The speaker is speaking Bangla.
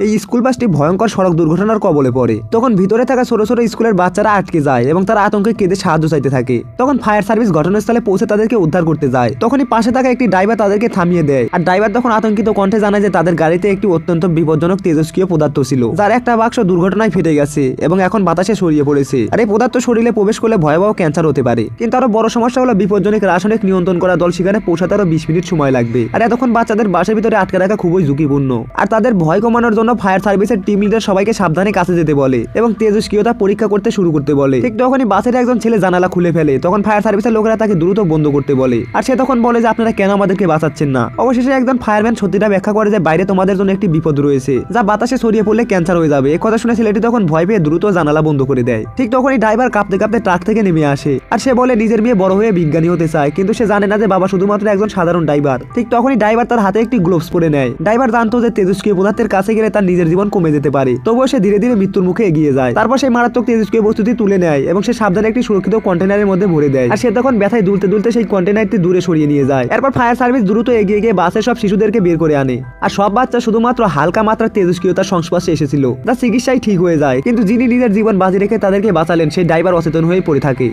এই স্কুল বাসটি ভয়ঙ্কর সড়ক দুর্ঘটনার কবলে পড়ে। তখন ভিতরে থাকা ছোট ছোট স্কুলের বাচ্চারা আটকে যায় এবং তারা আতঙ্কে কেঁদে সাহায্য চাইতে থাকে। তখন ফায়ার সার্ভিস ঘটনাস্থলে পৌঁছে তাদেরকে উদ্ধার করতে যায়। তখনই পাশে থাকা একটি ড্রাইভার তাদেরকে থামিয়ে দেয়, আর ড্রাইভার তখন আতঙ্কিত কণ্ঠে জানায় যে তাদের গাড়িতে একটি অত্যন্ত বিপজ্জনক তেজস্ক্রিয় পদার্থ ছিল, যার একটা বাক্স দুর্ঘটনায় ফেটে গেছে এবং এখন বাতাসে ছড়িয়ে পড়েছে। আর এই পদার্থ শরীরে প্রবেশ করলে ভয়াবহ ক্যান্সার হতে পারে। কিন্তু আরো বড় সমস্যা হলো বিপজ্জনক রাসায়নিক নিয়ন্ত্রণ করা দল সেখানে পৌঁছাতে আরো 20 মিনিট সময় লাগবে। আর এতক্ষণ বাচ্চাদের বাসের ভিতরে আটকে রাখা খুবই ঝুঁকিপূর্ণ। আর তাদের ভয় কমানোর জন্য ফায়ার সার্ভিসের টিম লিডার সবাইকে সাবধানে কাছে যেতে বলে এবং তেজস্ক্রিয়তা পরীক্ষা করতে শুরু করতে বলে। ঠিক তখনই বাসের একজন ছেলে জানালা খুলে ফেলে। তখন ফায়ার সার্ভিসের লোকেরা তাকে দ্রুত বন্ধ করতে বলে, আর সে তখন বলে যে আপনারা কেন আমাদেরকে বাঁচাচ্ছেন না। অবশেষে একজন ফায়ারম্যান সত্যিটা ব্যাখ্যা করে যে বাইরে তোমাদের জন্য একটি বিপদ রয়েছে, যা বাতাসে ছড়িয়ে পড়লে ক্যান্সার হয়ে যাবে। এই কথা শুনে ছেলেটি তখন ভয় পেয়ে দ্রুত জানালা বন্ধ করে দেয়। ঠিক তখনই ড্রাইভার কাঁপতে কাঁপতে ট্রাক থেকে নেমে আসে, আর সে বলে নিজের মেয়ে বড় হয়ে বিজ্ঞানী হতে চায়, কিন্তু সে জানে না যে বাবা শুধুমাত্র একজন সাধারণ ড্রাইভার। ঠিক তখনই ড্রাইভার তার হাতে একটি গ্লোভস পরে নেয়। ড্রাইভার জানতো যে তেজস্ক্রিয় পদার্থের কাছে গেলে তার নিজের জীবন কমে যেতে পারে, তবুও সে ধীরে ধীরে মৃত্যুর মুখে এগিয়ে যায়। তারপর সেই মারাত্মক তেজস্ক্রিয় বস্তুটি তুলে নেয় এবং সে সাবধানে একটি সুরক্ষিত কন্টেনারের মধ্যে ভরে দেয়। আর সে তখন ব্যথায় দুলতে দুলতে সেই কন্টেনারটি দূরে সরিয়ে নিয়ে যায়। এরপর ফায়ার সার্ভিস দ্রুত এগিয়ে গিয়ে বাসের সব শিশুদেরকে বের করে আনে। আর সব বাচ্চা শুধুমাত্র হালকা মাত্রার তেজস্ক্রিয়তার সংস্পর্শে এসেছিল, যা চিকিৎসায় ঠিক হয়ে যায়। কিন্তু যিনি নিজের জীবন বাজি রেখে তাদেরকে বাঁচালেন সেই ড্রাইভার অচেতন হয়ে পড়ে থাকে।